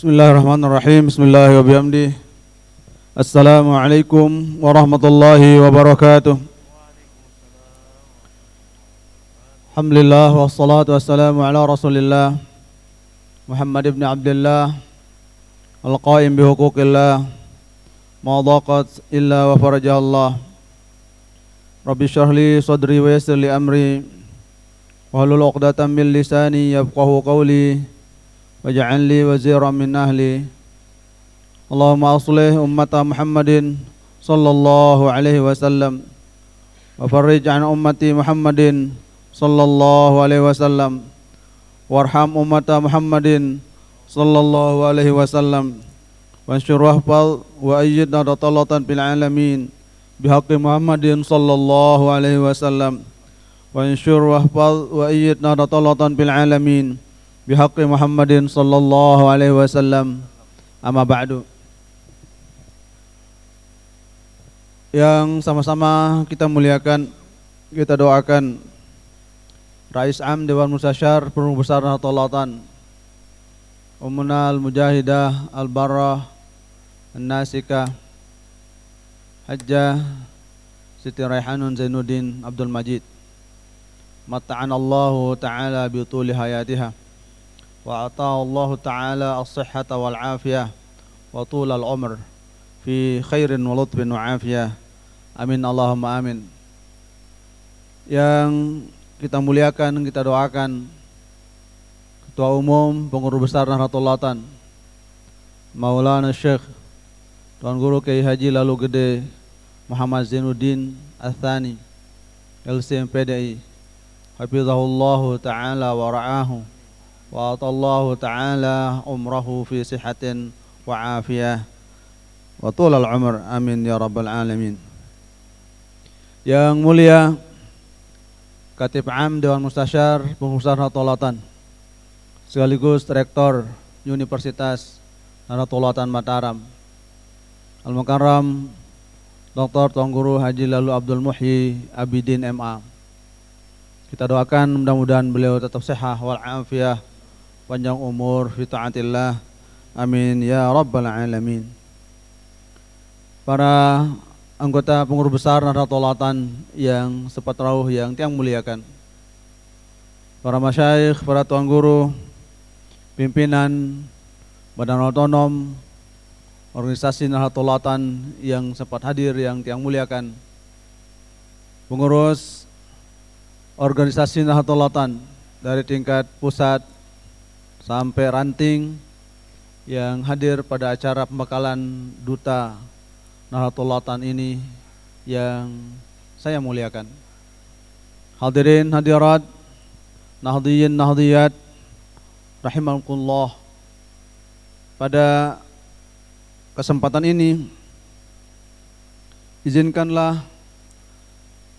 Bismillahirrahmanirrahim. Bismillahirrahmanirrahim. Assalamualaikum warahmatullahi wabarakatuh. Alhamdulillah wassalatu wassalamu ala Rasulillah Muhammad ibn Abdullah al-qaim bihuquqillah ma dhaqat illa wa farajallah. Rabbi shrah li sadri wa yassir li amri wahlul 'uqdatam min lisani yafqahu qawli waj'al li waziran min ahli. Allahumma aslih ummata Muhammadin sallallahu alaihi wasallam wa farrij an ummati Muhammadin sallallahu alaihi wasallam warham ummata Muhammadin sallallahu alaihi wasallam wansyur wahfal wa ayyidna ratalatan fil alamin bihaqqi Muhammadin sallallahu alaihi wasallam wansyur wahfal wa ayyidna ratalatan fil alamin bihaqqi Muhammadin sallallahu alaihi wasallam. Amma ba'du. Yang sama-sama kita muliakan, kita doakan Rais Am Dewan Mustasyar Penuh Besar Nahdlatul Ulama Ummuna al-Mujahidah al-Barrah an-Nasikah Hajjah Siti Raihanun Zainuddin Abdul Majid mata'anallahu ta'ala bi tuli hayatiha wa ata'allahu ta'ala as-sihhata wal afiyah wa tulal umr fi khairin wa lutfin wa afiyah. Amin Allahumma amin. Yang kita muliakan, kita doakan Ketua Umum Pengurus Besar Nahdlatul Ulama Maulana Syekh Tuan Guru Kiai Haji Lalu Gede Muhammad Zainuddin Ats-Tsani LCMPDI hafizahullahu ta'ala wa ra'ahu wa atallahu ta'ala umrahu fi sihatin wa afiyah wa tulal umr. Amin ya rabbal alamin. Yang mulia Katib Am Dewan Mustasyar Pengusaha Nahdlatul Ulama sekaligus Rektor Universitas Nahdlatul Ulama Mataram Al-Mukarram Dr. Tuan Guru Haji Lalu Abdul Muhyi Abidin MA. Kita doakan mudah-mudahan beliau tetap sehat wal afiyah, panjang umur fi taatillah. Amin ya rabbal alamin. Para anggota pengurus besar Nahdlatul Ulama yang sepatrauh yang tiang muliakan, para masyayikh, para tuan guru, pimpinan Badan Otonom, organisasi Nahdlatul Ulama yang sempat hadir yang tiang muliakan, pengurus organisasi Nahdlatul Ulama dari tingkat pusat sampai ranting yang hadir pada acara pembekalan Duta Nahdlatul Ulama ini yang saya muliakan. Hadirin hadirat, nahdiyin nahdiyat rahimakumullah. Pada kesempatan ini izinkanlah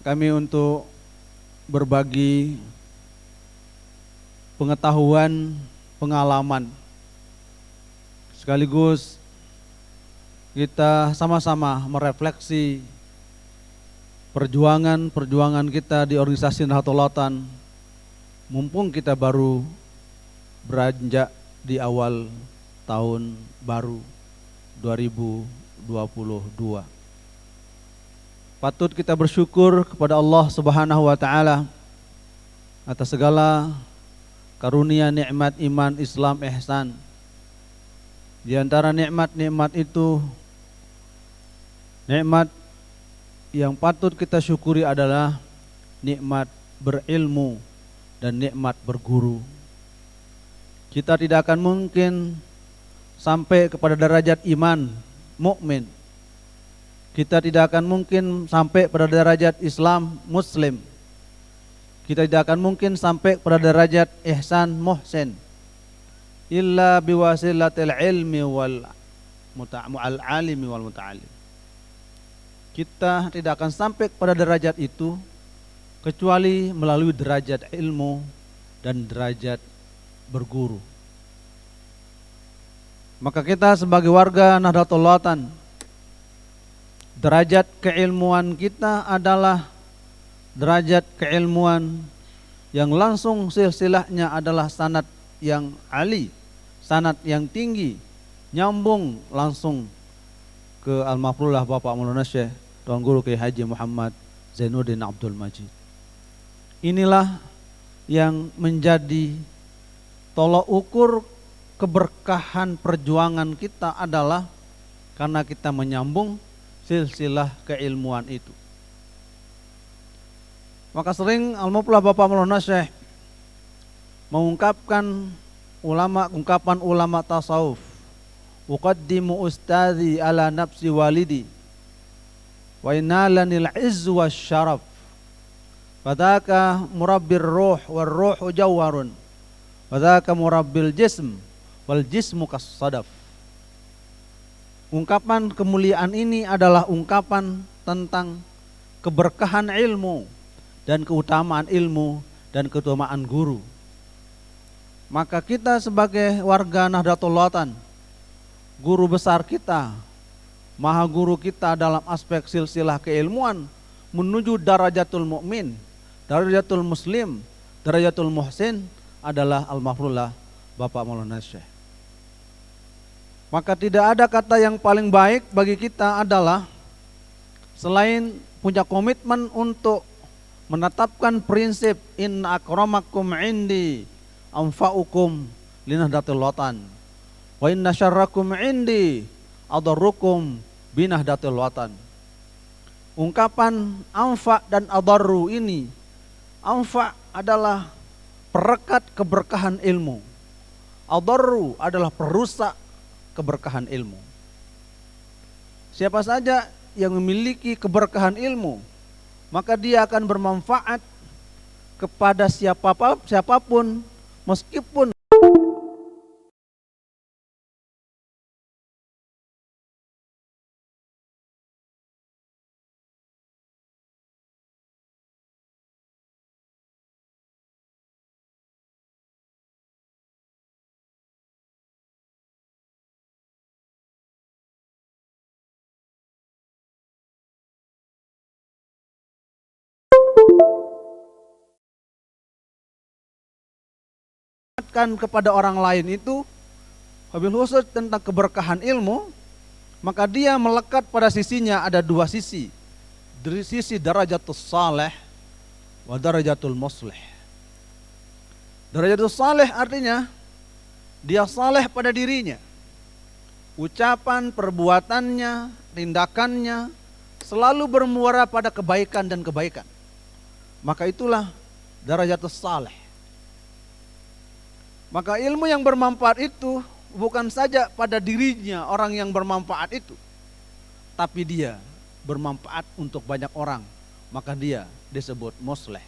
kami untuk berbagi pengetahuan, pengalaman, sekaligus kita sama-sama merefleksi perjuangan kita di organisasi Nahdlatul Ulama mumpung kita baru beranjak di awal tahun baru 2022. Patut kita bersyukur kepada Allah Subhanahu wa taala atas segala karunia nikmat iman, Islam, ihsan. Di antara nikmat-nikmat itu, nikmat yang patut kita syukuri adalah nikmat berilmu dan nikmat berguru. Kita tidak akan mungkin sampai kepada derajat iman mukmin. Kita tidak akan mungkin sampai pada derajat Islam Muslim. Kita tidak akan mungkin sampai pada derajat ihsan muhsin illa biwasilatil ilmi wal alimi wal muta'allim. Kita tidak akan sampai pada derajat itu kecuali melalui derajat ilmu dan derajat berguru. Maka kita sebagai warga Nahdlatul Ulama, derajat keilmuan kita adalah derajat keilmuan yang langsung silsilahnya adalah sanad yang ali, sanad yang tinggi nyambung langsung ke almarhumlah Bapak Maulana Syekh Tuan Guru Kiai Haji Muhammad Zainuddin Abdul Majid. Inilah yang menjadi tolok ukur keberkahan perjuangan kita adalah karena kita menyambung silsilah keilmuan itu. Maka sering almarhumlah Bapak Maulana Syekh mengungkapkan ungkapan ulama tasawuf, uqaddimu ustadzi ala nafsi walidi wa inalanil izzu wasyaraf fadaka murabbir ruh war ruhu jawharun fadaka murabbil jism wal jismu kas-sadaf. Ungkapan kemuliaan ini adalah ungkapan tentang keberkahan ilmu dan keutamaan ilmu dan keutamaan guru. Maka kita sebagai warga Nahdlatul Ulama, guru besar kita, maha guru kita dalam aspek silsilah keilmuan menuju darajatul mukmin, darajatul muslim, darajatul muhsin adalah almarhumlah Bapak Maulana Syekh. Maka tidak ada kata yang paling baik bagi kita adalah selain punya komitmen untuk menetapkan prinsip inna akramakum indi anfa'ukum linahdlatil watan wa inna syarrakum indi adarrukum binahdlatil watan. Ungkapan anfa' dan adarru ini, anfa' adalah perekat keberkahan ilmu, adarru adalah perusak keberkahan ilmu. Siapa saja yang memiliki keberkahan ilmu, maka dia akan bermanfaat kepada siapapun meskipun kepada orang lain itu wabil khusus tentang keberkahan ilmu, maka dia melekat pada sisinya ada dua sisi. Dari sisi darajatul saleh wa darajatul muslih. Darajatul saleh artinya dia saleh pada dirinya, ucapan, perbuatannya, tindakannya selalu bermuara pada kebaikan dan kebaikan. Maka itulah darajatul saleh. Maka ilmu yang bermanfaat itu bukan saja pada dirinya orang yang bermanfaat itu, tapi dia bermanfaat untuk banyak orang, maka dia disebut muslih.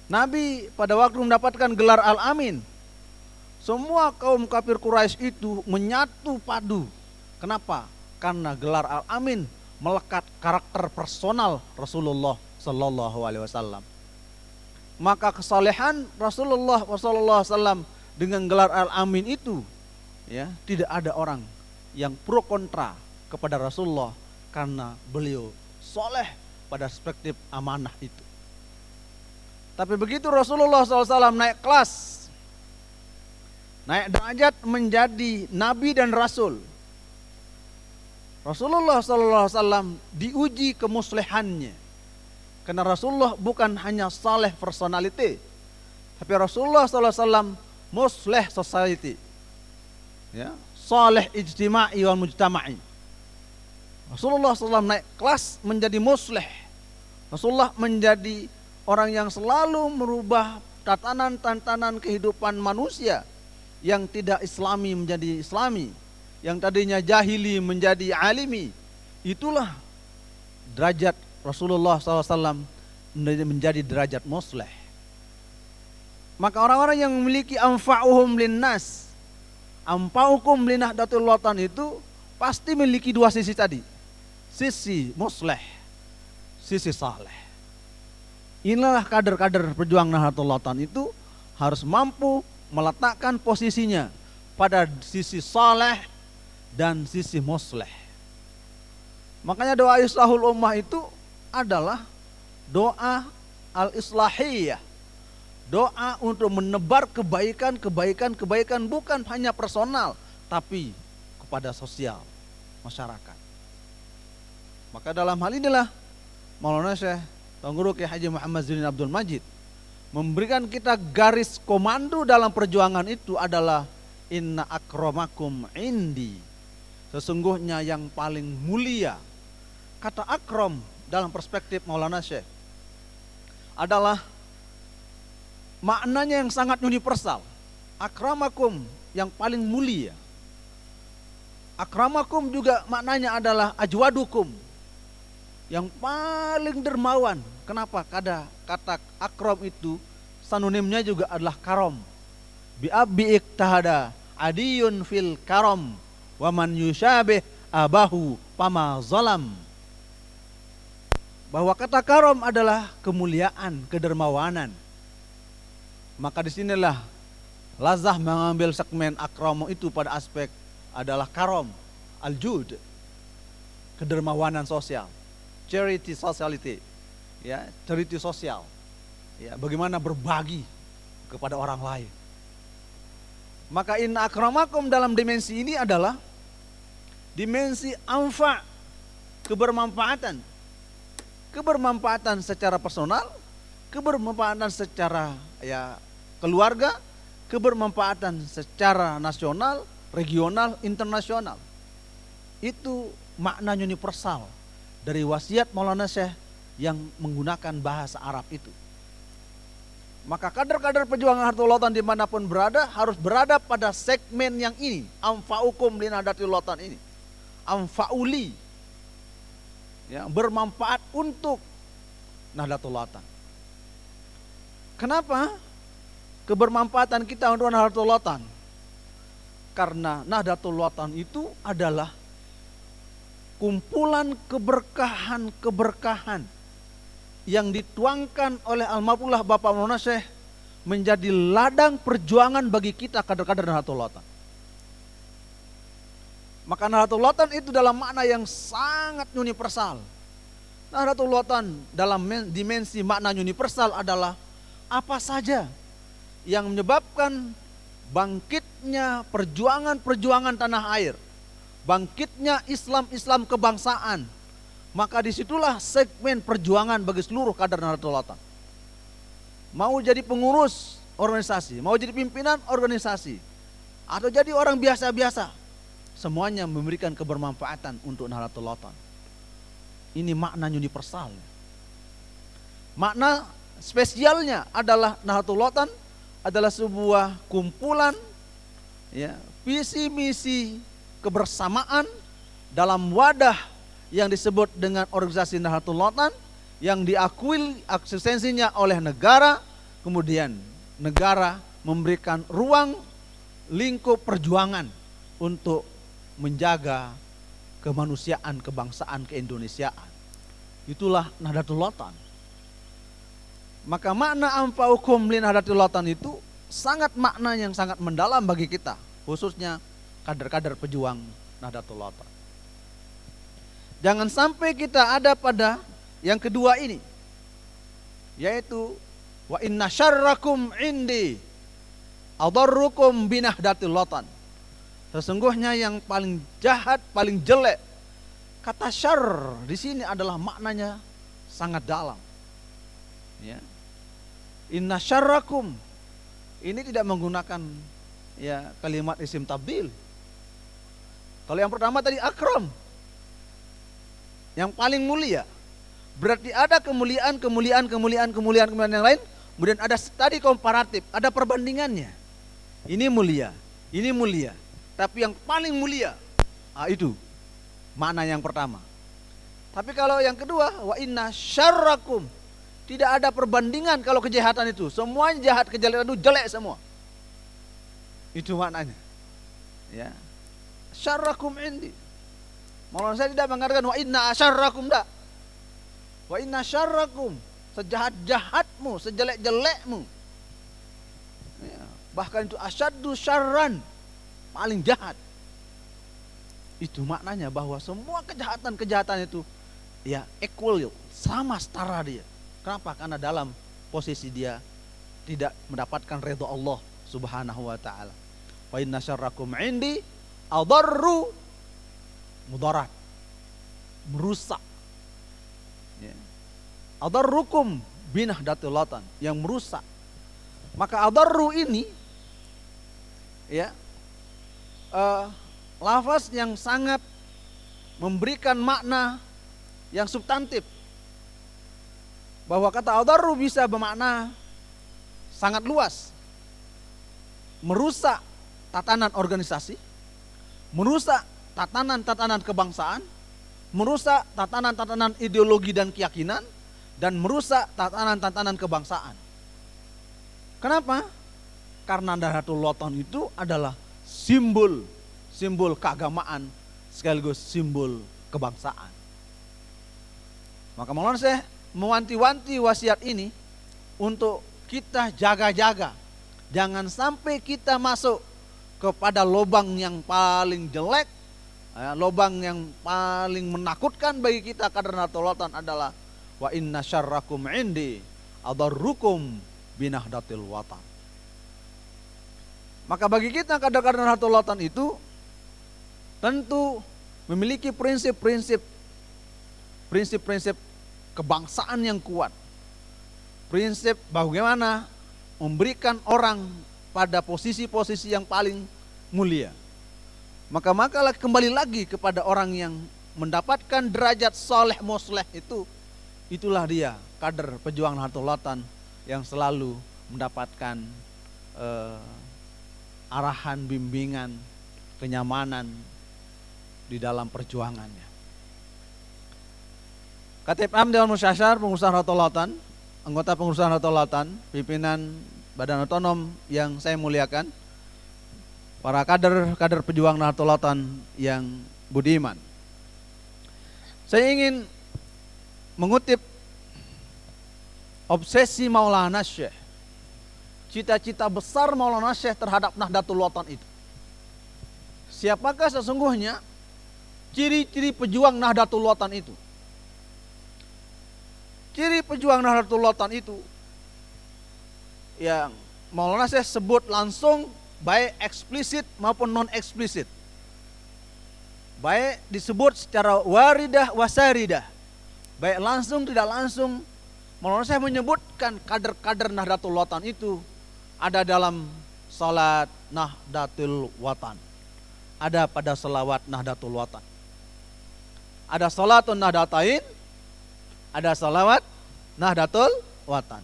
Nabi pada waktu mendapatkan gelar Al-Amin, semua kaum kafir Quraisy itu menyatu padu. Kenapa? Karena gelar Al-Amin melekat karakter personal Rasulullah Sallallahu Alaihi Wasallam. Maka kesalehan Rasulullah SAW dengan gelar Al-Amin itu, ya, tidak ada orang yang pro kontra kepada Rasulullah karena beliau soleh pada perspektif amanah itu. Tapi begitu Rasulullah SAW naik kelas, naik derajat menjadi Nabi dan Rasul, Rasulullah SAW diuji kemuslihannya. Karena Rasulullah bukan hanya saleh personality, tapi Rasulullah SAW musleh society, ya, saleh ijtima'i wal mujtama'i. Rasulullah SAW naik kelas menjadi musleh. Rasulullah menjadi orang yang selalu merubah tatanan-tatanan kehidupan manusia yang tidak islami menjadi islami, yang tadinya jahili menjadi alimi. Itulah derajat Rasulullah SAW menjadi derajat musleh. Maka orang-orang yang memiliki anfa'uhum linnas, anfa'ukum linahdlatil watan itu pasti memiliki dua sisi tadi. Sisi musleh, sisi saleh. Inilah kader-kader pejuang Nahdlatul Watan itu harus mampu meletakkan posisinya pada sisi saleh dan sisi musleh. Makanya doa islahul ummah itu adalah doa al-islahiyah, doa untuk menebar kebaikan bukan hanya personal, tapi kepada sosial masyarakat. Maka dalam hal inilah Maulana Syekh Tuan Guru Kiai Haji Muhammad Zainuddin Abdul Majid memberikan kita garis komando dalam perjuangan itu adalah inna akramakum indi. Sesungguhnya yang paling mulia. Kata akram dalam perspektif Maulana Syekh adalah maknanya yang sangat universal. Akramakum yang paling mulia. Akramakum juga maknanya adalah ajwadukum, yang paling dermawan. Kenapa? Kata akram itu sanonimnya juga adalah karom. Bi'abbi iktahada adiyun fil karom wa man yusyabih abahu pama zalam. Bahwa kata karom adalah kemuliaan, kedermawanan. Maka disinilah Lazah mengambil segmen akram itu pada aspek adalah karom, al-jud, kedermawanan sosial, charity sociality, ya, charity sosial, ya, bagaimana berbagi kepada orang lain. Maka inna akramakum dalam dimensi ini adalah dimensi anfa, kebermanfaatan, kebermanfaatan secara personal, kebermanfaatan secara ya keluarga, kebermanfaatan secara nasional, regional, internasional. Itu makna universal dari wasiat Maulana Syekh yang menggunakan bahasa Arab itu. Maka kader-kader perjuangan Nahdlatul Ulama dimanapun berada harus berada pada segmen yang ini. Anfa'ukum li Nahdlatul Ulama ini. Anfa'uli, ya, bermanfaat untuk Nahdlatul Ulama. Kenapa kebermanfaatan kita untuk Nahdlatul Ulama? Karena Nahdlatul Ulama itu adalah kumpulan keberkahan-keberkahan yang dituangkan oleh Almarhumlah Bapak Maulana Syekh menjadi ladang perjuangan bagi kita kader-kader Nahdlatul Ulama. Maka Nahdlatul Ulama itu dalam makna yang sangat universal. Nahdlatul Ulama dalam dimensi makna universal adalah apa saja yang menyebabkan bangkitnya perjuangan-perjuangan tanah air, bangkitnya Islam kebangsaan. Maka disitulah segmen perjuangan bagi seluruh kader Nahdlatul Ulama. Mau jadi pengurus organisasi, mau jadi pimpinan organisasi, atau jadi orang biasa-biasa, semuanya memberikan kebermanfaatan untuk Nahdlatul Ulama. Ini makna universal. Makna spesialnya adalah Nahdlatul Ulama adalah sebuah kumpulan, ya, visi misi kebersamaan dalam wadah yang disebut dengan organisasi Nahdlatul Ulama yang diakui eksistensinya oleh negara, kemudian negara memberikan ruang lingkup perjuangan untuk menjaga kemanusiaan, kebangsaan, keindonesiaan. Itulah Nahdlatul Ulama. Maka makna anfa'ukum li Nahdlatul Ulama itu sangat makna yang sangat mendalam bagi kita, khususnya kader-kader pejuang Nahdlatul Ulama. Jangan sampai kita ada pada yang kedua ini, yaitu wa inna syarrakum indi adarrukum binahdlatil Ulama. Sesungguhnya yang paling jahat, paling jelek, kata syarr di sini adalah maknanya sangat dalam. Ya. Inna syarrakum ini tidak menggunakan ya kalimat isim tabdil. Kalau yang pertama tadi akram, yang paling mulia, berarti ada kemuliaan yang lain, kemudian ada tadi komparatif, ada perbandingannya. Ini mulia, tapi yang paling mulia, itu makna yang pertama. Tapi kalau yang kedua, wa inna syarrakum, tidak ada perbandingan kalau kejahatan itu, semuanya jahat, kejahatan itu jelek semua. Itu maknanya. Ya. Syarrakum indi. Maulana saya tidak mengatakan wa inna asyarrakum, enggak. Wa inna syarrakum, sejahat-jahatmu, sejelek-jelekmu. Ya, bahkan itu asyaddu syarran, paling jahat. Itu maknanya bahwa semua kejahatan-kejahatan itu ya equal, sama setara dia. Kenapa? Karena dalam posisi dia tidak mendapatkan redha Allah Subhanahu wa taala. Wa inna syarrakum indi Adarru mudarat, merusak. Ya. Adarrukum binahdatil watan, yang merusak. Maka adarru ini ya lafaz yang sangat memberikan makna yang substantif. Bahwa kata adarru bisa bermakna sangat luas. Merusak tatanan organisasi, merusak tatanan-tatanan kebangsaan, merusak tatanan-tatanan ideologi dan keyakinan, dan merusak tatanan-tatanan kebangsaan. Kenapa? Karena Nahdlatul Watan itu adalah simbol keagamaan sekaligus simbol kebangsaan. Maka Maulana Syekh mewanti-wanti wasiat ini untuk kita jaga-jaga. Jangan sampai kita masuk kepada lubang yang paling jelek, lubang yang paling menakutkan bagi kita. Karena Nahdlatul Watan adalah wa inna syarrakum indi adarrukum binahdatil watan. Maka bagi kita kader-kader Nahdlatul Watan itu tentu memiliki prinsip-prinsip kebangsaan yang kuat. Prinsip bagaimana memberikan orang pada posisi-posisi yang paling mulia. Maka kembali lagi kepada orang yang mendapatkan derajat saleh musleh itu, itulah dia kader pejuang Nahdlatul Watan yang selalu mendapatkan arahan, bimbingan, kenyamanan di dalam perjuangannya. Khatib Am Dewan Musyasyar Pengurusan Nahdlatul Watan, anggota pengurusan Nahdlatul Watan, pimpinan Badan Otonom yang saya muliakan, para kader pejuang Nahdlatul Watan yang budiman. Saya ingin mengutip obsesi Maulana Syekh, cita-cita besar Maulana Syekh terhadap Nahdlatul Watan itu. Siapakah sesungguhnya ciri-ciri pejuang Nahdlatul Watan itu? Ciri pejuang Nahdlatul Watan itu yang Maulana Syekh sebut langsung, baik eksplisit maupun non eksplisit. Baik disebut secara waridah wasaridah, baik langsung tidak langsung. Maulana Syekh menyebutkan kader-kader Nahdlatul Watan itu ada dalam salat Nahdlatul Watan, ada pada selawat Nahdlatul Watan. Ada salatun Nahdlatain, ada salawat Nahdlatul Watan.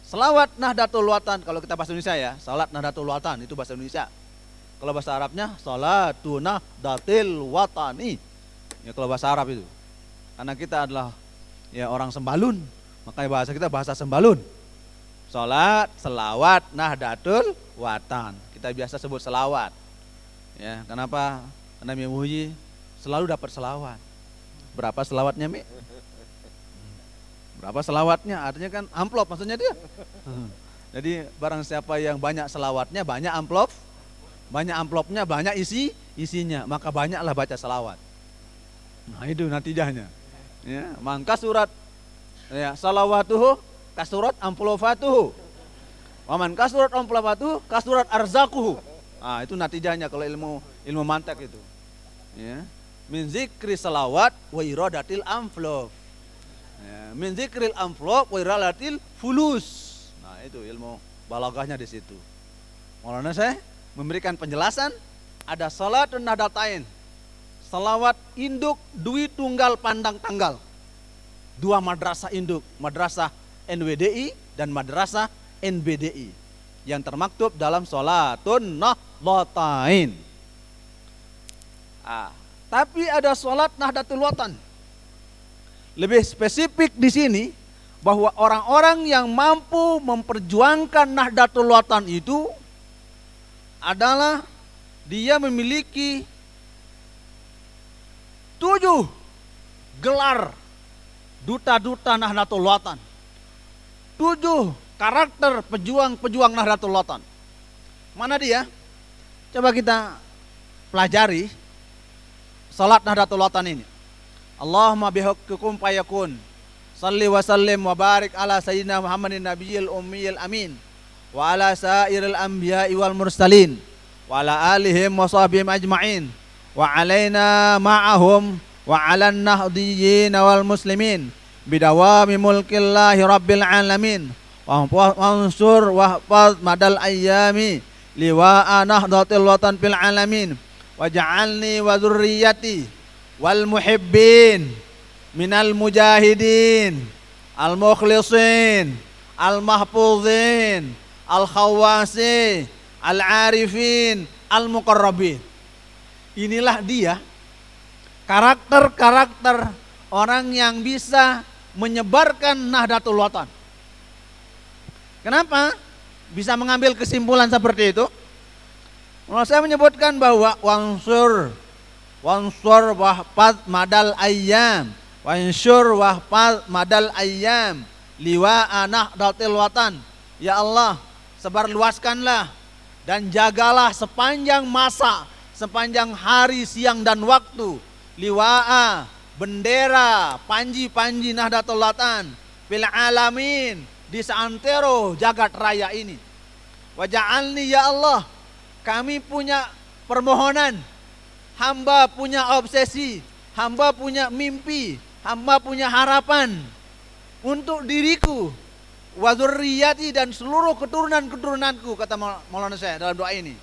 Salawat Nahdlatul Watan kalau kita bahasa Indonesia ya, salat Nahdlatul Watan itu bahasa Indonesia. Kalau bahasa Arabnya salatu Nahdlatil Watani. Ya kalau bahasa Arab itu. Karena kita adalah ya orang Sembalun, makanya bahasa kita bahasa Sembalun. Salat, selawat Nahdlatul Watan. Kita biasa sebut selawat. Ya, kenapa? Karena Mi Muhyi selalu dapat selawat. Berapa selawatnya, Mi? Berapa selawatnya? Artinya kan amplop maksudnya dia. Jadi barang siapa yang banyak selawatnya, banyak amplop, banyak amplopnya, banyak isinya, maka banyaklah baca selawat. Nah itu natijahnya. Ya, maka surat ya salawatuhu kasurat amplofatuhu. Waman kasurat amplofatuhu kasurat arzakuhu. Ah itu natijahnya kalau ilmu mantek itu. Ya. Min zikri salawat wa iradatil amplop. Ya, min zikril amplop wa iradatil fulus. Nah itu ilmu balaghahnya di situ. Maulana Syekh memberikan penjelasan, ada salatun Nahdlatain, salawat induk dui tunggal pandang tanggal. Dua madrasah induk, madrasah NWDI dan madrasah NBDI yang termaktub dalam salatun Nahdlatain. Tapi ada salat Nahdlatul Watan. Lebih spesifik di sini bahwa orang-orang yang mampu memperjuangkan Nahdlatul Watan itu adalah dia memiliki 7 gelar duta-duta Nahdlatul Watan. 7 karakter pejuang-pejuang Nahdlatul Watan. Mana dia? Coba kita pelajari salat Nahdlatul Watan ini. Allahumma bihaqqikum fayakun. Salli wa sallim wa barik ala sayyidina Muhammadin nabiyil ummiyil amin. Wa ala sairil anbiya'i wal mursalin. Wa ala alihim wa sahbihim ajma'in. wa alaina ma'ahum wa 'alan nahdiyyin wal muslimin bidawami mulkillahi rabbil alamin wa mansur wa hafaz madal ayyami liwa'a nahdlatil watan fil alamin waj'alni wa dzurriyyati wal muhibbin minal mujahidin al mukhlisin al mahfuzin al khawasi al arifin al muqarrabin. Inilah dia karakter-karakter orang yang bisa menyebarkan Nahdlatul Watan. Kenapa bisa mengambil kesimpulan seperti itu? Saya menyebutkan bahwa wansur wahfaz madal ayyam, wansur wahfaz madal ayyam liwa'a Nahdlatul Watan. Ya Allah, sebarluaskanlah dan jagalah sepanjang masa, sepanjang hari, siang dan waktu liwa'a, bendera, panji-panji Nahdlatul Watan fil alamin, di seantero jagat raya ini. Waja'alni, ya Allah, kami punya permohonan, hamba punya obsesi, hamba punya mimpi, hamba punya harapan untuk diriku, wa dzurriyyati, dan seluruh keturunan-keturunanku, kata Maulana saya dalam doa ini,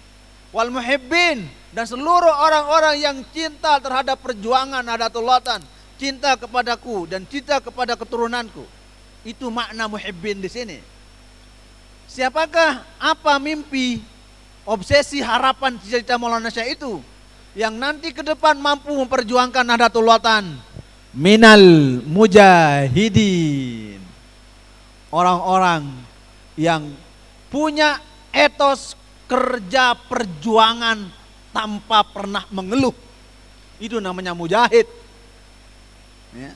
wal muhibbin, dan seluruh orang-orang yang cinta terhadap perjuangan Nahdlatul Watan, cinta kepadaku dan cinta kepada keturunanku. Itu makna muhibbin di sini. Siapakah, apa mimpi, obsesi, harapan, cita-cita Maulana Syekh itu yang nanti ke depan mampu memperjuangkan Nahdlatul Watan? Minal mujahidin, orang-orang yang punya etos kerja perjuangan tanpa pernah mengeluh. Itu namanya mujahid. Ya.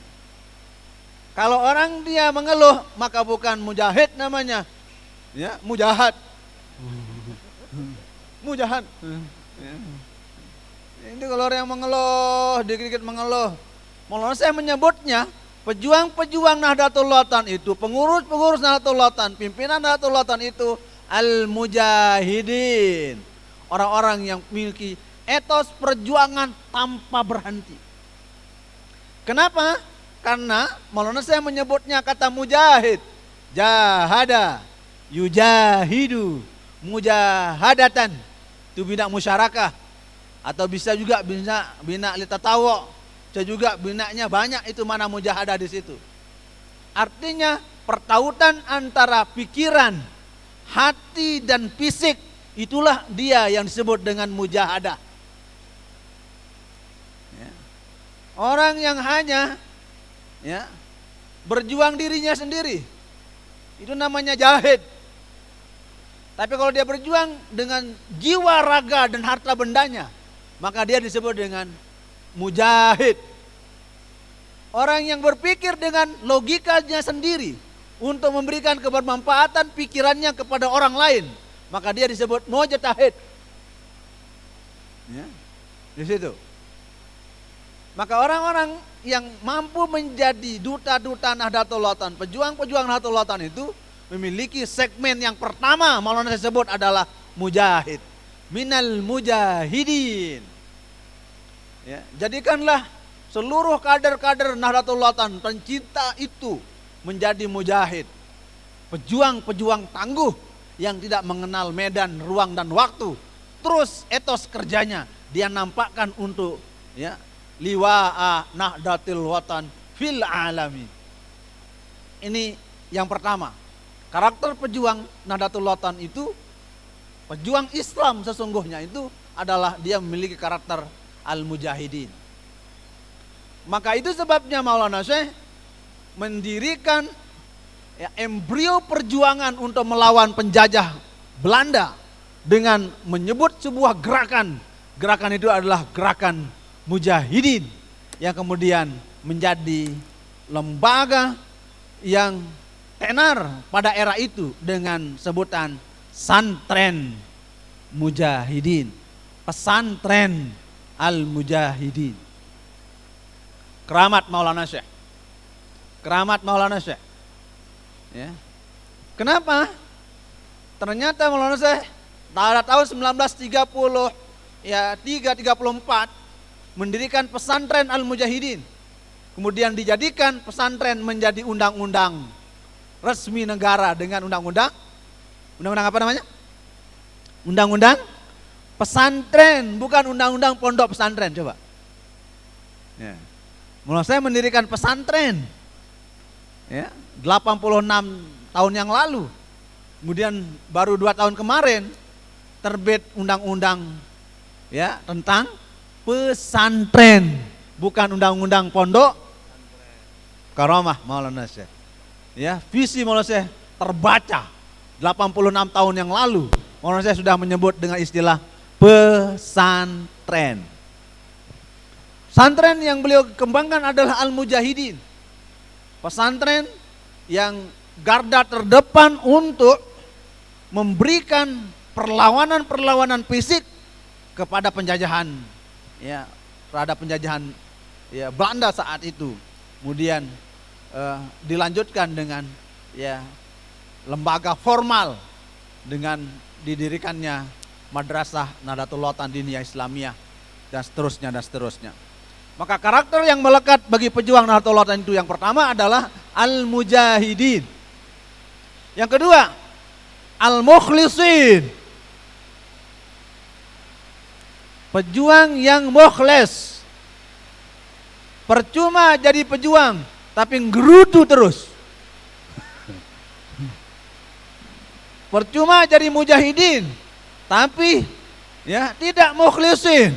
Kalau orang dia mengeluh, maka bukan mujahid namanya, ya, mujahad. Mujahad. Ya. Ini kalau orang yang mengeluh, dikit-dikit mengeluh. Maulana saya menyebutnya pejuang-pejuang Nahdlatul Watan itu, pengurus-pengurus Nahdlatul Watan, pimpinan Nahdlatul Watan itu al-mujahidin, orang-orang yang memiliki etos perjuangan tanpa berhenti. Kenapa? Karena Maulana saya menyebutnya kata mujahid, jahada, yujahidu, mujahadatan, itu bina musyarakah, atau bisa juga bina litatawo, bisa juga binanya banyak, itu mana mujahadah di situ. Artinya pertautan antara pikiran, hati dan fisik, itulah dia yang disebut dengan mujahadah. Ya. Orang yang hanya, ya, berjuang dirinya sendiri, itu namanya jahid. Tapi kalau dia berjuang dengan jiwa, raga dan harta bendanya, maka dia disebut dengan mujahid. Orang yang berpikir dengan logikanya sendiri untuk memberikan kebermanfaatan pikirannya kepada orang lain, maka dia disebut mujtahid. Ya, di situ. Maka orang-orang yang mampu menjadi duta-duta Nahdlatul Watan, pejuang-pejuang Nahdlatul Watan itu memiliki segmen yang pertama Maulana sebut adalah mujahid. Minal mujahidin. Ya, jadikanlah seluruh kader-kader Nahdlatul Watan pencinta itu menjadi mujahid. Pejuang-pejuang tangguh yang tidak mengenal medan, ruang dan waktu. Terus etos kerjanya dia nampakkan untuk, ya, liwa'a Nahdlatul Watan fil alami. Ini yang pertama. Karakter pejuang Nahdlatul Watan itu, pejuang Islam sesungguhnya itu adalah dia memiliki karakter al-mujahidin. Maka itu sebabnya Maulana Syekh mendirikan, ya, embrio perjuangan untuk melawan penjajah Belanda dengan menyebut sebuah gerakan. Gerakan itu adalah gerakan mujahidin yang kemudian menjadi lembaga yang tenar pada era itu dengan sebutan santren mujahidin, pesantren al-mujahidin. Keramat Maulana Syekh. Keramat Maulana Syekh. Ya. Kenapa? Ternyata Maulana Syekh pada tahun 1930, ya, 34 mendirikan pesantren Al-Mujahidin. Kemudian dijadikan pesantren menjadi undang-undang resmi negara dengan undang-undang apa namanya? Undang-undang pesantren, bukan undang-undang pondok pesantren. Coba. Ya. Mulai saya mendirikan pesantren, ya, 86 tahun yang lalu. Kemudian baru 2 tahun kemarin terbit undang-undang, ya, tentang pesantren, bukan undang-undang pondok Karamah Maulana Syekh. Ya, visi Maulana Syekh terbaca 86 tahun yang lalu. Maulana Syekh sudah menyebut dengan istilah pesantren. Pesantren yang beliau kembangkan adalah Al-Mujahidin. Pesantren yang garda terdepan untuk memberikan perlawanan fisik kepada penjajahan, ya, terhadap penjajahan, ya, Belanda saat itu. Kemudian dilanjutkan dengan, ya, lembaga formal dengan didirikannya Madrasah Nahdlatul Ulama Diniyah Islamiyah dan seterusnya. Maka karakter yang melekat bagi pejuang Nahdlatul Ulama itu yang pertama adalah Al-Mujahidin. Yang kedua, Al-Mukhlisin. Pejuang yang mukhlis. Percuma jadi pejuang, tapi ngerutu terus. Percuma jadi mujahidin, tapi, ya, tidak mukhlisin.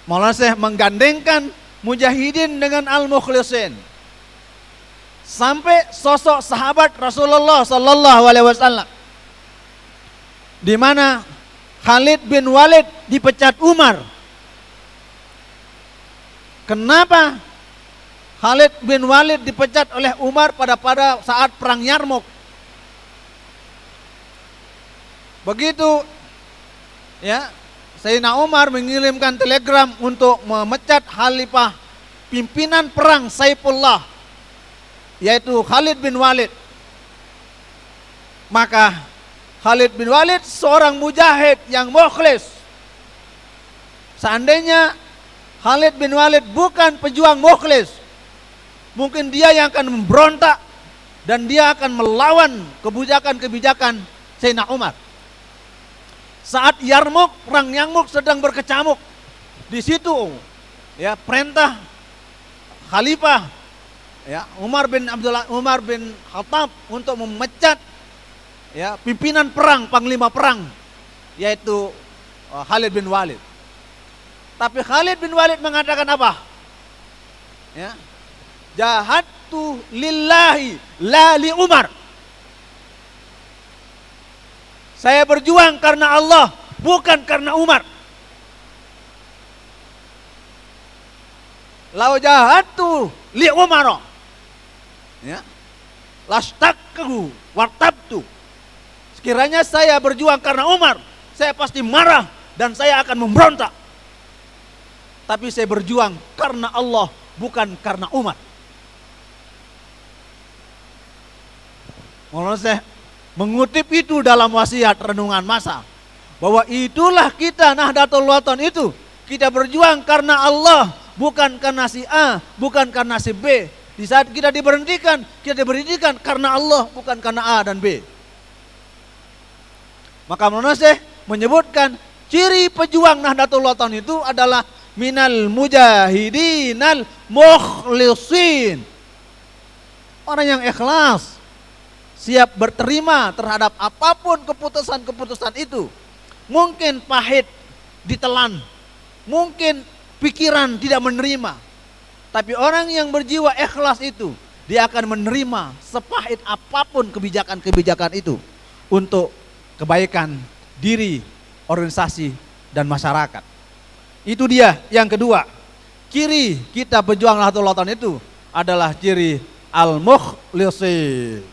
Maulana Syekh menggandengkan mujahidin dengan al-mukhlisin. Sampai sosok sahabat Rasulullah sallallahu alaihi wasallam, di mana Khalid bin Walid dipecat Umar. Kenapa Khalid bin Walid dipecat oleh Umar pada saat perang Yarmuk? Begitu, ya, Sayyidina Umar mengirimkan telegram untuk memecat khalifah pimpinan perang Saifullah, yaitu Khalid bin Walid. Maka Khalid bin Walid seorang mujahid yang mukhlis. Seandainya Khalid bin Walid bukan pejuang mukhlis, mungkin dia yang akan memberontak dan dia akan melawan kebijakan-kebijakan Sayyidina Umar. Saat Yarmuk, perang Yarmuk sedang berkecamuk. Di situ, ya, perintah khalifah, ya, Umar bin Khattab untuk memecat, ya, pimpinan perang, panglima perang, yaitu Khalid bin Walid. Tapi Khalid bin Walid mengatakan apa? Ya, jahadtu lillahi la li Umar. Saya berjuang karena Allah, bukan karena Umar. Lau jahadtu li Umar, ya, lastakku wartabtu. Sekiranya saya berjuang karena Umar, saya pasti marah dan saya akan memberontak. Tapi saya berjuang karena Allah, bukan karena Umar. Maulana Syekh mengutip itu dalam wasiat renungan masa, bahwa itulah kita Nahdlatul Ulama itu. Kita berjuang karena Allah, bukan karena si A, bukan karena si B. Di saat kita diberhentikan karena Allah, bukan karena A dan B. Maka Maulana Syekh menyebutkan ciri pejuang Nahdlatul Ulama itu adalah minal mujahidinal mukhlisin. Orang yang ikhlas, siap berterima terhadap apapun keputusan-keputusan itu. Mungkin pahit ditelan, mungkin pikiran tidak menerima, tapi orang yang berjiwa ikhlas itu, dia akan menerima sepahit apapun kebijakan-kebijakan itu untuk kebaikan diri, organisasi, dan masyarakat. Itu dia yang kedua. Ciri kita pejuang Nahdlatul Ulama itu adalah ciri al-mukhlisin.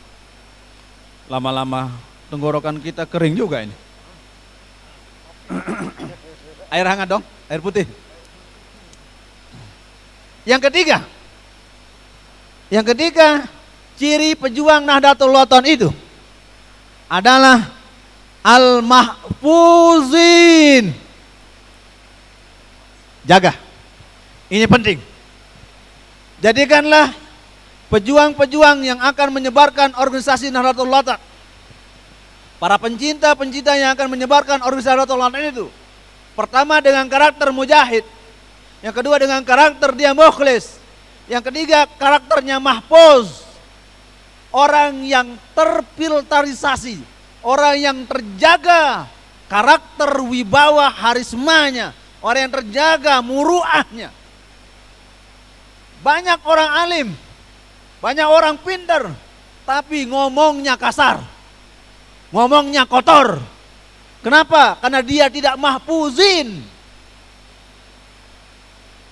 Lama-lama tenggorokan kita kering juga ini. Air hangat dong, air putih. Yang ketiga, ciri pejuang Nahdlatul Ulama itu adalah al-mahfuzin. Jaga. Ini penting. Jadikanlah pejuang-pejuang yang akan menyebarkan organisasi Nahdlatul Ulama. Para pencinta-pencinta yang akan menyebarkan organisasi Nahdlatul Ulama itu. Pertama dengan karakter mujahid. Yang kedua dengan karakter dia mukhlis. Yang ketiga karakternya mahfuz. Orang yang terfilterisasi. Orang yang terjaga karakter wibawa harismanya. Orang yang terjaga muruahnya. Banyak orang alim, banyak orang pintar, tapi ngomongnya kasar, ngomongnya kotor. Kenapa? Karena dia tidak mahfuzin.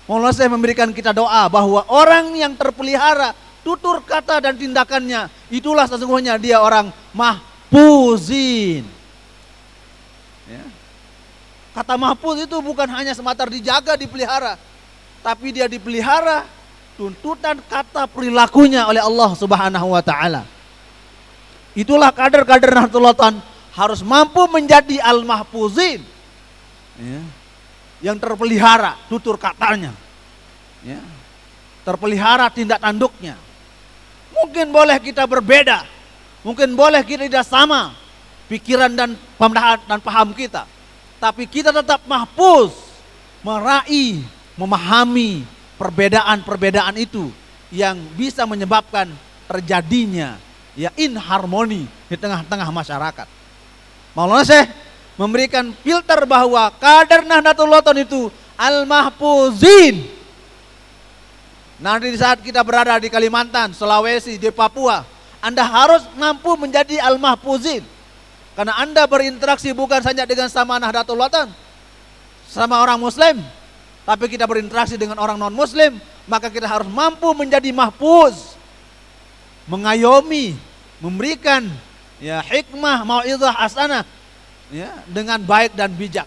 Maulah saya memberikan kita doa bahwa orang yang terpelihara tutur kata dan tindakannya, itulah sesungguhnya dia orang mahfuzin. Ya. Kata mahfuz itu bukan hanya semata dijaga, dipelihara, tapi dia dipelihara tuntutan kata perilakunya oleh Allah Subhanahu wa taala. Itulah kader-kader Nahdlatul Ulama harus mampu menjadi al-mahfuzin. Ya. Yang terpelihara tutur katanya. Ya. Terpelihara tindak tanduknya. Mungkin boleh kita berbeda. Mungkin boleh kita tidak sama pikiran dan pemahaman dan paham kita. Tapi kita tetap mahfuz, meraih, memahami perbedaan-perbedaan itu yang bisa menyebabkan terjadinya ya inharmoni di tengah-tengah masyarakat. Maulana Syekh memberikan filter bahwa kader Nahdlatul Ulama itu al-mahfuzin. Nanti di saat kita berada di Kalimantan, Sulawesi, di Papua, Anda harus mampu menjadi al-mahfuzin. Karena Anda berinteraksi bukan saja dengan sama Nahdlatul Ulama, sama orang muslim, tapi kita berinteraksi dengan orang non-muslim, maka kita harus mampu menjadi mahfuz, mengayomi, memberikan ya hikmah, mau'izah hasanah ya dengan baik dan bijak.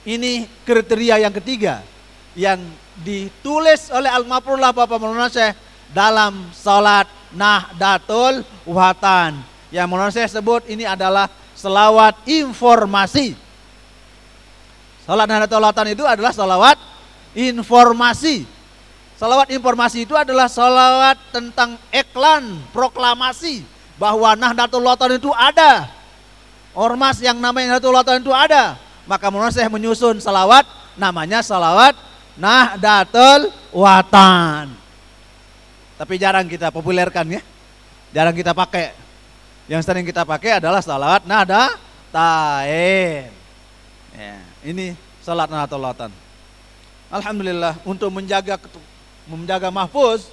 Ini kriteria yang ketiga yang ditulis oleh Al-Mafrullah Bapak Maulana Syekh dalam salat Nahdlatul Ulama. Yang Maulana Syekh sebut ini adalah selawat informasi. Salat Nahdlatul Ulama itu adalah salawat informasi. Salawat informasi itu adalah salawat tentang iklan, proklamasi bahwa Nahdlatul Ulama itu ada. Ormas yang namanya Nahdlatul Ulama itu ada. Maka Maulana Syekh menyusun salawat namanya salawat Nahdlatul Ulama. Tapi jarang kita populerkan ya. Jarang kita pakai. Yang sering kita pakai adalah salawat Nahdlatain. Ya, ini salat Nahdlatul Ulama. Alhamdulillah untuk menjaga mahfuz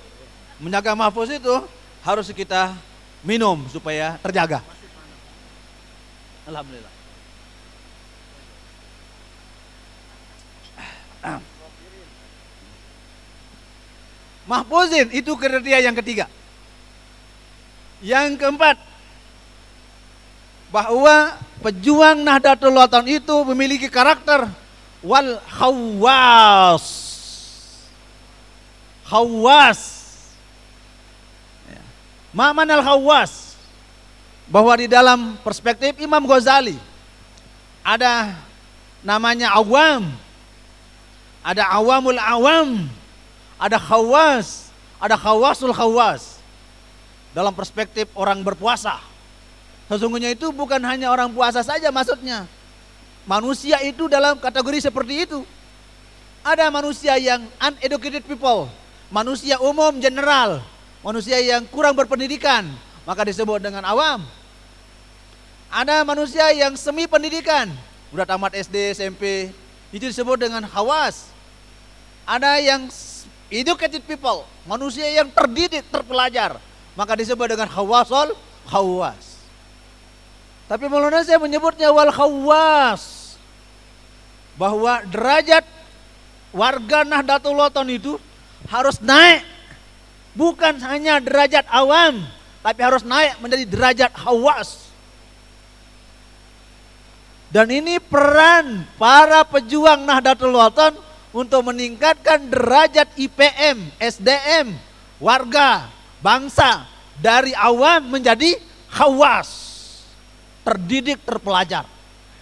itu harus kita minum supaya terjaga. Alhamdulillah. Mahfuzin itu kriteria yang ketiga. Yang keempat, bahwa pejuang Nahdlatul Ulama itu memiliki karakter wal khawas. Khawas. Ma'man al khawas. Bahwa di dalam perspektif Imam Ghazali ada namanya awam. Ada awamul awam. Ada khawas. Ada khawasul khawas. Dalam perspektif orang berpuasa. Sesungguhnya itu bukan hanya orang puasa saja maksudnya. Manusia itu dalam kategori seperti itu. Ada manusia yang uneducated people, manusia umum general, manusia yang kurang berpendidikan, maka disebut dengan awam. Ada manusia yang semi pendidikan, udah tamat SD, SMP, itu disebut dengan khawas. Ada yang educated people, manusia yang terdidik, terpelajar, maka disebut dengan khawasul khawas. Tapi Maulana saya menyebutnya wal khawas, bahwa derajat warga Nahdlatul Ulama itu harus naik, bukan hanya derajat awam, tapi harus naik menjadi derajat khawas. Dan ini peran para pejuang Nahdlatul Ulama untuk meningkatkan derajat IPM, SDM, warga, bangsa dari awam menjadi khawas. Terdidik, terpelajar.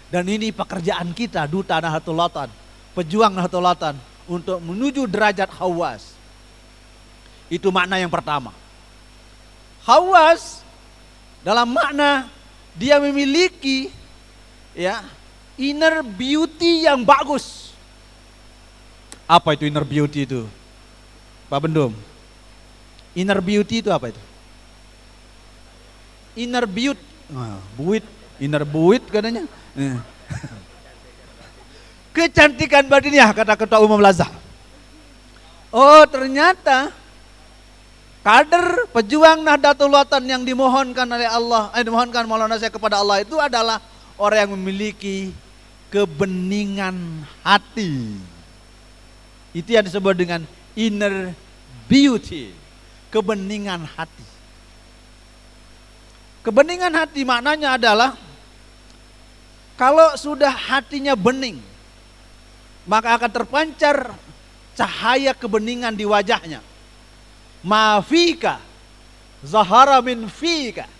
Dan ini pekerjaan kita, Duta Nahdlatul Ulama, pejuang Nahdlatul Ulama untuk menuju derajat khawas. Itu makna yang pertama. Khawas dalam makna dia memiliki ya inner beauty yang bagus. Apa itu inner beauty itu? Pak Bendum. Inner beauty itu apa itu? Inner beauty, inner buit katanya. Kecantikan batinnya kata Ketua Umum Lazah. Oh ternyata kader pejuang Nahdlatul Ulama yang dimohonkan oleh Allah, dimohonkan Maulana saya kepada Allah itu adalah orang yang memiliki kebeningan hati. Itu yang disebut dengan inner beauty, kebeningan hati. Kebeningan hati maknanya adalah kalau sudah hatinya bening, maka akan terpancar cahaya kebeningan di wajahnya. Ma fika zahara min fika.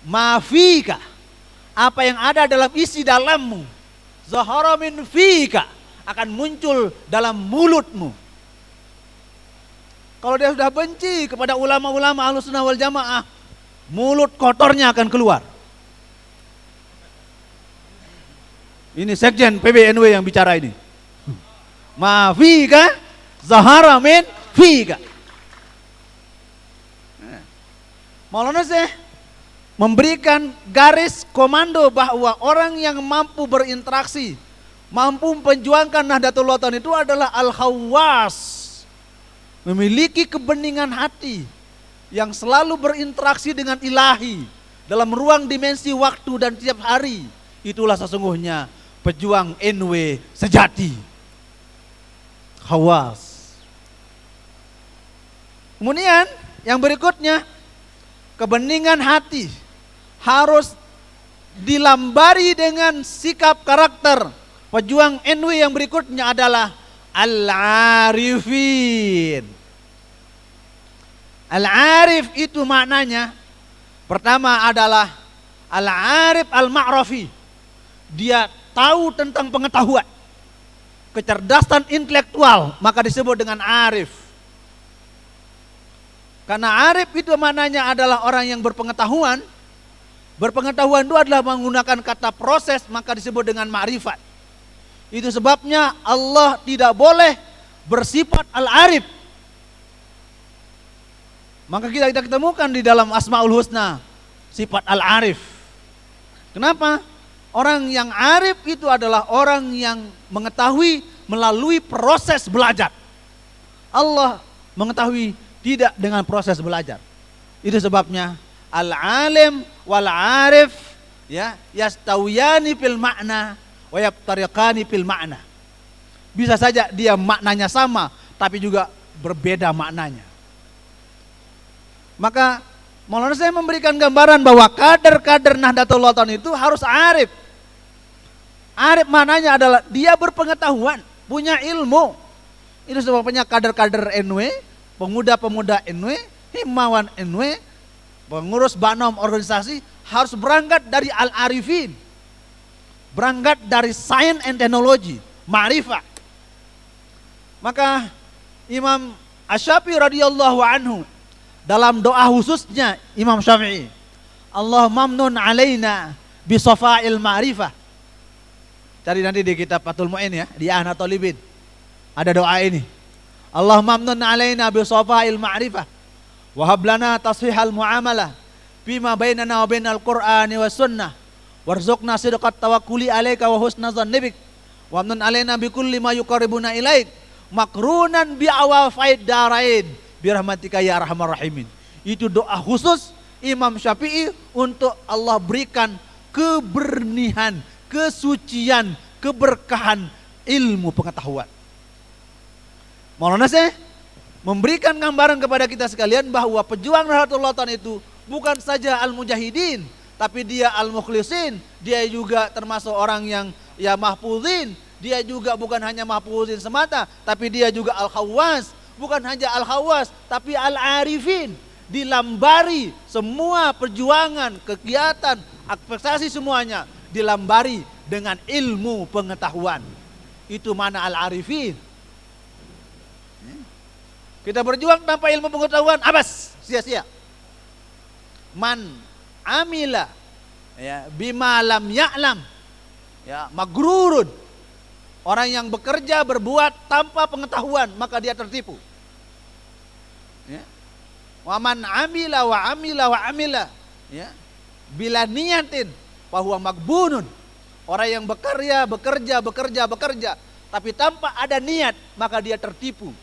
Ma fika, apa yang ada dalam isi dalammu, zahara min fika, akan muncul dalam mulutmu. Kalau dia sudah benci kepada ulama-ulama Ahlussunnah wal Jamaah, mulut kotornya akan keluar. Ini Sekjen PBNW yang bicara ini. Ma fika zahara min fika. Maulana Syekh memberikan garis komando bahwa orang yang mampu berinteraksi, mampu memperjuangkan Nahdlatul Ulama itu adalah al-khawwas, memiliki kebeningan hati yang selalu berinteraksi dengan ilahi dalam ruang dimensi waktu dan tiap hari. Itulah sesungguhnya pejuang NW sejati. Khawas. Kemudian yang berikutnya, kebeningan hati harus dilambari dengan sikap karakter. Pejuang NW yang berikutnya adalah al-arifin. Al-arif itu maknanya pertama adalah al-arif al-ma'rafi. Dia tahu tentang pengetahuan, kecerdasan intelektual, maka disebut dengan arif. Karena arif itu maknanya adalah orang yang berpengetahuan. Berpengetahuan itu adalah menggunakan kata proses, maka disebut dengan ma'rifat. Itu sebabnya Allah tidak boleh bersifat al-arif. Maka kita ketemukan di dalam Asmaul Husna sifat al-arif. Kenapa? Orang yang arif itu adalah orang yang mengetahui melalui proses belajar. Allah mengetahui tidak dengan proses belajar. Itu sebabnya al-alim wal arif ya yastawiyani fil makna wa yaftariqani fil makna. Bisa saja dia maknanya sama tapi juga berbeda maknanya. Maka Maulana saya memberikan gambaran bahwa kader-kader Nahdlatul Ulama itu harus arif. Arif maknanya adalah dia berpengetahuan, punya ilmu. Itu sebabnya kader-kader NW, pemuda-pemuda NW, himawan NW, pengurus banom organisasi harus berangkat dari al-arifin. Berangkat dari science and technology, ma'rifah. Maka Imam Asy-Syafi'i radhiyallahu anhu dalam doa khususnya Imam Syafi'i, Allah mamnun alaina bi safa'il ma'rifah. Cari nanti di kitab Fathul Mu'in ya, di Ahna Thalibin. Ada doa ini. Allah mamnun alaina bi safa'il ma'rifah. Wa hab lana tashihal muamalah bima bainana wa bainal Qur'ani was sunnah. Warzuqna sidqat tawakkuli alaika wa husna dzannibik. Wa mamnun alaina bi kulli ma yuqarribuna ilaik makrunan bi awafaid darain birahmatika ya arhamar rahimin. Itu doa khusus Imam Syafi'i untuk Allah berikan kebernihan, kesucian, keberkahan ilmu pengetahuan. Maulana Syekh memberikan gambaran kepada kita sekalian bahwa pejuang Nahdlatul Ulama itu bukan saja al-mujahidin, tapi dia al-mukhlisin, dia juga termasuk orang yang ya mahfuzin, dia juga bukan hanya mahfuzin semata, tapi dia juga al-khawwas. Bukan hanya al-khawwas, tapi al-arifin. Dilambari semua perjuangan, kegiatan, aktivasi semuanya dilambari dengan ilmu pengetahuan. Itu mana al-arifin. Kita berjuang tanpa ilmu pengetahuan, abas, sia-sia. Man amila ya bima lam ya'lam ya magrurun. Orang yang bekerja berbuat tanpa pengetahuan maka dia tertipu. Ya. Wa man amila wa amila wa amila ya bila niyatin bahwa magbunun. Orang yang bekerja tapi tanpa ada niat maka dia tertipu.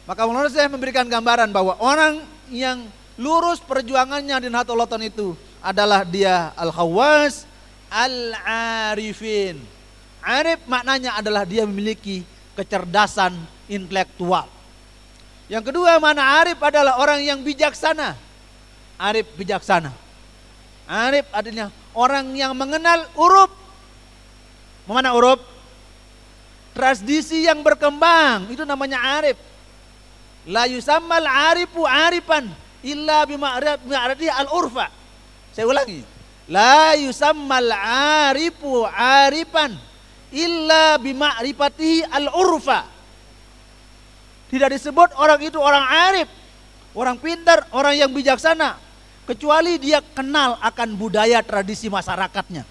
Maka menurut saya memberikan gambaran bahwa orang yang lurus perjuangannya di Nahdlatul Ulama itu adalah dia al-khawas al-arifin. Arif maknanya adalah dia memiliki kecerdasan intelektual. Yang kedua, mana arif adalah orang yang bijaksana. Arif bijaksana. Arif artinya orang yang mengenal uruf. Mana uruf? Tradisi yang berkembang, itu namanya arif. La yusammal arifu arifan illa bima'rifati al-urfa. Saya ulangi. La yusammal arifu arifan illa bima'rifatihi al-urfa. Tidak disebut orang itu orang arif, orang pintar, orang yang bijaksana, kecuali dia kenal akan budaya tradisi masyarakatnya.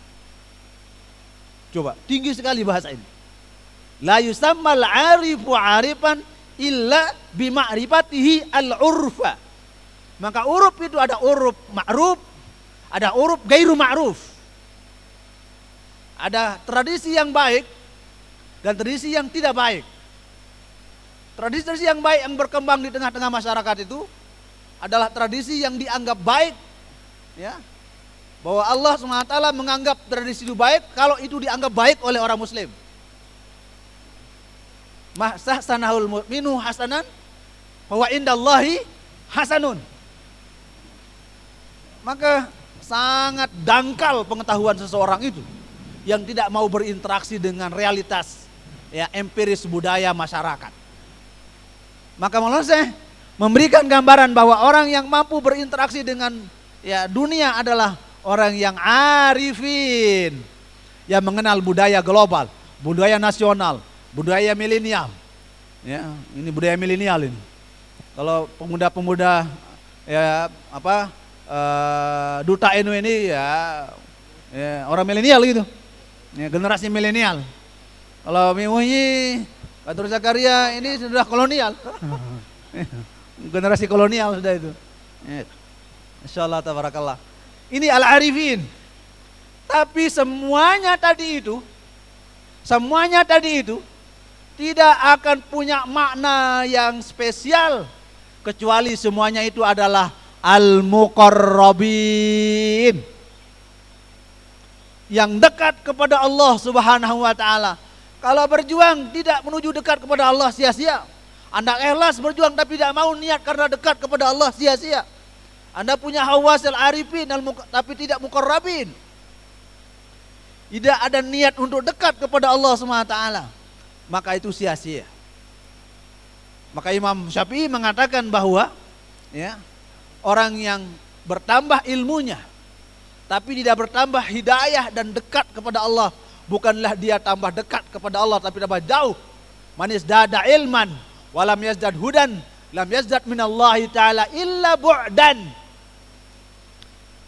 Coba, tinggi sekali bahasa ini. La yusammal arifu arifan illa bima'rifatihi al-urfa. Maka uruf itu ada uruf ma'ruf, ada uruf gairu ma'ruf. Ada tradisi yang baik dan tradisi yang tidak baik. Tradisi yang baik yang berkembang di tengah-tengah masyarakat itu adalah tradisi yang dianggap baik, ya. Bahwa Allah SWT menganggap tradisi itu baik kalau itu dianggap baik oleh orang muslim. Mahsanahul mu'minu hasanan bahwa indallahi hasanun. Maka sangat dangkal pengetahuan seseorang itu yang tidak mau berinteraksi dengan realitas ya empiris budaya masyarakat. Maka malah saya memberikan gambaran bahwa orang yang mampu berinteraksi dengan ya dunia adalah orang yang arifin, yang mengenal budaya global, budaya nasional, budaya milenial. Ya, ini budaya milenial ini. Kalau pemuda-pemuda ya apa duta NU ini ya orang milenial gitu. Ya, generasi milenial. Kalau MUI Batur Zakaria ini sudah kolonial. Generasi kolonial sudah itu. Insyaallah tabarakallah. Ini al-arifin. Tapi semuanya tadi itu tidak akan punya makna yang spesial kecuali semuanya itu adalah al-muqarrabin. Yang dekat kepada Allah Subhanahu wa taala. Kalau berjuang tidak menuju dekat kepada Allah sia-sia. Anda ikhlas berjuang tapi tidak mau niat karena dekat kepada Allah sia-sia. Anda punya hawas al-arifin tapi tidak muqarrabin. Tidak ada niat untuk dekat kepada Allah Subhanahu wa taala. Maka itu sia-sia. Maka Imam Syafi'i mengatakan bahwa ya, orang yang bertambah ilmunya tapi tidak bertambah hidayah dan dekat kepada Allah, bukanlah dia tambah dekat kepada Allah tapi tambah jauh. Man yazdada ilman walam yazdad hudan lam yazdad minallahi ta'ala illa bu'dan.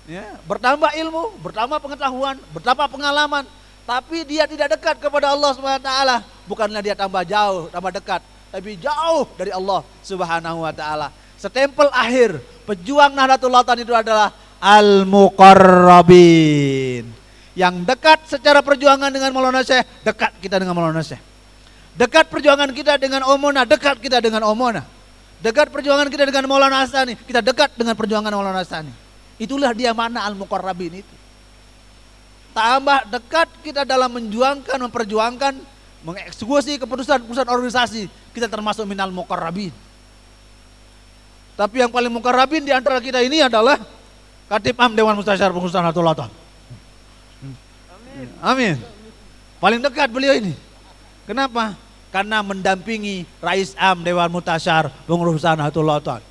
Ya, bertambah ilmu, bertambah pengetahuan, bertambah pengalaman, tapi dia tidak dekat kepada Allah Subhanahu wa taala, bukanlah dia tambah jauh, tambah dekat, tapi jauh dari Allah Subhanahu wa taala. Stempel akhir pejuang Nahdlatul Ulama itu adalah al-muqarrabin. Yang dekat secara perjuangan dengan Maulana Syekh, dekat kita dengan Maulana Syekh. Dekat perjuangan kita dengan Omona, dekat kita dengan Omona. Dekat perjuangan kita dengan Maulana Hassani, kita dekat dengan perjuangan Maulana Hassani. Itulah dia makna al-muqarrabin itu. Tambah dekat kita dalam memperjuangkan, mengeksekusi keputusan-keputusan organisasi, kita termasuk minal muqarrabin. Tapi yang paling muqarrabin di antara kita ini adalah Khatib Am Dewan Mustasyar Pengurusan Nahdlatul Ulama. Amin. Paling dekat beliau ini. Kenapa? Karena mendampingi Rais Am Dewan Mustasyar Pengurusan Nahdlatul Ulama.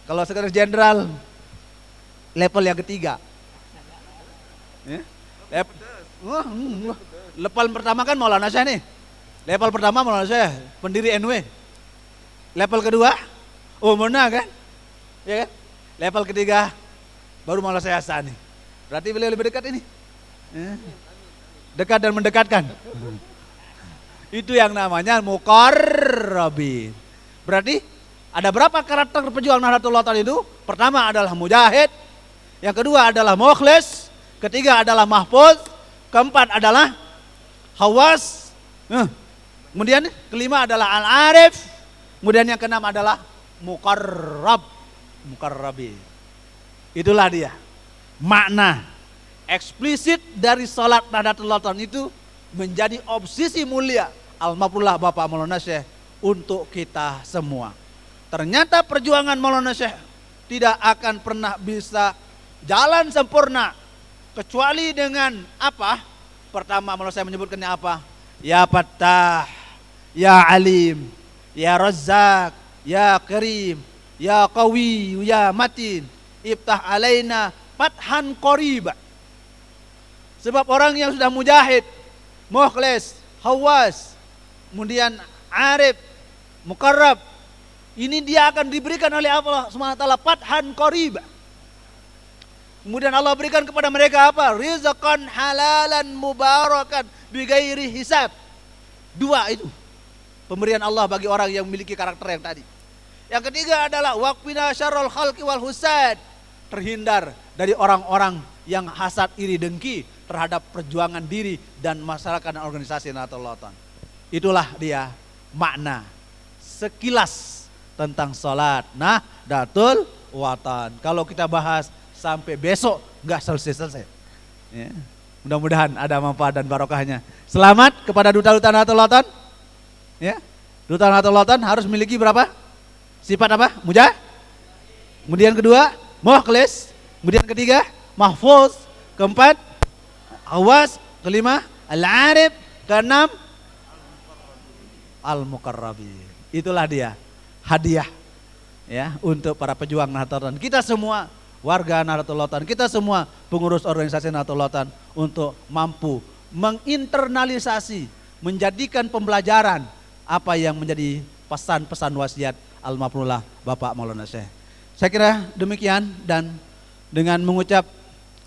Kalau sekretaris jenderal level yang ketiga. Level pertama kan Maulana Syekh nih. Level pertama Maulana Syekh, pendiri NW. Level kedua, Mona kan? Ya kan? Level ketiga, baru Maulana Syekh Hasan nih. Berarti beliau lebih dekat ini. Dekat dan mendekatkan. Itu yang namanya muqarrabin. Berarti ada berapa karakter pejuang Nahdlatul Ulama itu? Pertama adalah mujahid, yang kedua adalah mukhlis, ketiga adalah mahfuz, keempat adalah hawas, kemudian kelima adalah al-arif, kemudian yang keenam adalah muqarrabin. Itulah dia makna eksplisit dari salat Nahdlatul Ulama itu menjadi obsesi mulia almarhumlah Bapak Maulana Syekh untuk kita semua. Ternyata perjuangan Maulana Syekh tidak akan pernah bisa jalan sempurna kecuali dengan apa? Pertama Maulana Syekh menyebutkannya apa? Ya Fattah, ya Alim, ya Razzaq, ya Karim, ya Qawi, ya Matin, iftah alaina fathan qariba. Sebab orang yang sudah mujahid, mukhlis, hawas, kemudian arif, muqarrab, ini dia akan diberikan oleh Allah SWT fathan qariba. Kemudian Allah berikan kepada mereka apa? Rizqan halalan mubarakan bighairi hisab. Dua itu pemberian Allah bagi orang yang memiliki karakter yang tadi. Yang ketiga adalah waqfina syarrul khalqi wal husad. Terhindar dari orang-orang yang hasad iri dengki terhadap perjuangan diri dan masyarakat dan organisasi Nahdlatul Ulama. Itulah dia makna sekilas tentang salat Nahdlatul Ulama. Kalau kita bahas sampai besok nggak selesai-selesai. Ya. Mudah-mudahan ada manfaat dan barokahnya. Selamat kepada duta-duta Nahdlatul Ulama. Ya. Duta Nahdlatul Ulama harus memiliki berapa? Sifat apa? Mujahid. Kemudian kedua, mukhlis. Kemudian ketiga, mahfuz. Keempat, awas. Kelima, al-arif. Keenam, al-muqarrabin. Itulah dia hadiah ya untuk para pejuang Nahdlatul Ulama. Kita semua warga Nahdlatul Ulama, kita semua pengurus organisasi Nahdlatul Ulama untuk mampu menginternalisasi, menjadikan pembelajaran apa yang menjadi pesan-pesan wasiat almarhumlah Bapak Maulana Syekh. Saya kira demikian, dan dengan mengucap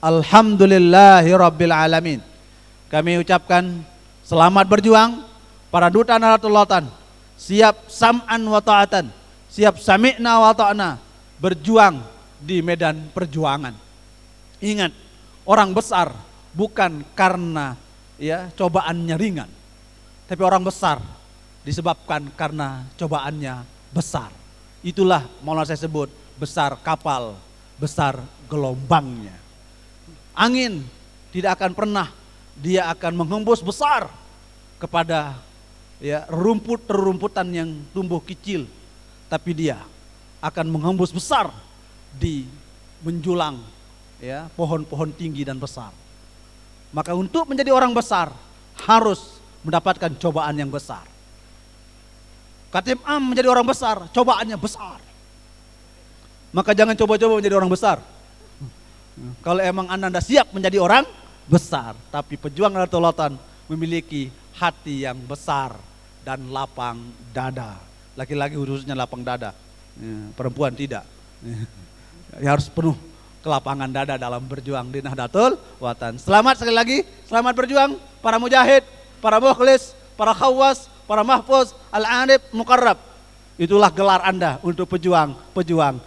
alhamdulillahirabbil alamin, kami ucapkan selamat berjuang para duta Nahdlatul Ulama, siap sam'an wa ta'atan, siap sami'na wa ta'na, berjuang di medan perjuangan. Ingat, orang besar bukan karena ya cobaannya ringan, tapi orang besar disebabkan karena cobaannya besar. Itulah Maulana saya sebut besar kapal, besar gelombangnya. Angin tidak akan pernah dia akan menghembus besar kepada ya rumputan yang tumbuh kecil, tapi dia akan menghembus besar di menjulang ya pohon-pohon tinggi dan besar. Maka untuk menjadi orang besar harus mendapatkan cobaan yang besar. Khatib Am menjadi orang besar, cobaannya besar. Maka jangan coba-coba menjadi orang besar. Kalau emang Anda siap menjadi orang besar, tapi pejuang Nahdlatul Ulama memiliki hati yang besar dan lapang dada. Laki-laki khususnya lapang dada, perempuan tidak. Ya, harus penuh kelapangan dada dalam berjuang di Nahdlatul Ulama. Selamat sekali lagi, selamat berjuang para mujahid, para mukhlis, para khawas, para mahfuz, al-arif, muqarrab. Itulah gelar Anda untuk pejuang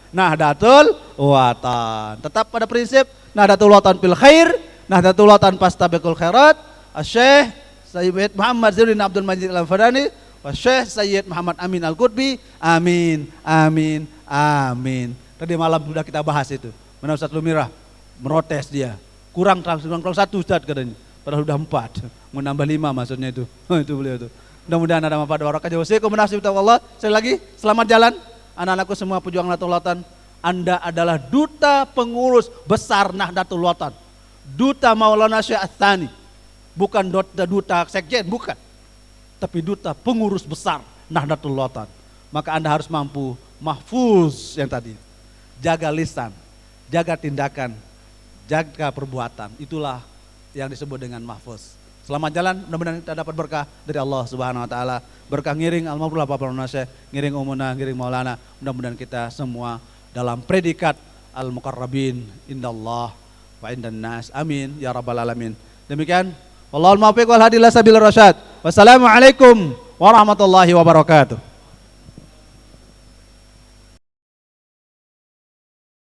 Nahdlatul Ulama. Tetap pada prinsip Nahdlatul Ulama fil khair, Nahdlatul Ulama fastabiqul khairat. Syekh Sayyid Muhammad Zainuddin Abdul Majid Al-Fadani, Syekh Sayyid Muhammad Amin Al-Qutbi. Amin, amin, amin. Tadi malam sudah kita bahas itu. Mana Ustaz Lumirah merotes dia. Kurang satu Ustaz katanya. Padahal sudah 4. Mau nambah 5 maksudnya itu. Itu beliau itu. Mudah-mudahan ada manfaat barokah. Allah. Sekali lagi selamat jalan anak-anakku semua pejuang Nahdlatul Ulama. Anda adalah duta pengurus besar Nahdlatul Ulama. Duta Maulana Syekh Ats-Tsani. Bukan duta sekjen, bukan. Tapi duta pengurus besar Nahdlatul Ulama. Maka Anda harus mampu mahfuz yang tadi. Jaga lisan, jaga tindakan, jaga perbuatan. Itulah yang disebut dengan mahfuz. Selamat jalan, mudah-mudahan kita dapat berkah dari Allah Subhanahu wa taala. Berkah ngiring almarhum Bapak Syekh, ngiring umuna, ngiring Maulana. Mudah-mudahan kita semua dalam predikat al-muqarrabin indallah wa indan nas. Amin ya rabbal alamin. Demikian, wallahul muwaffiq wal hadi ila sabilir rasyad. Wassalamualaikum warahmatullahi wabarakatuh.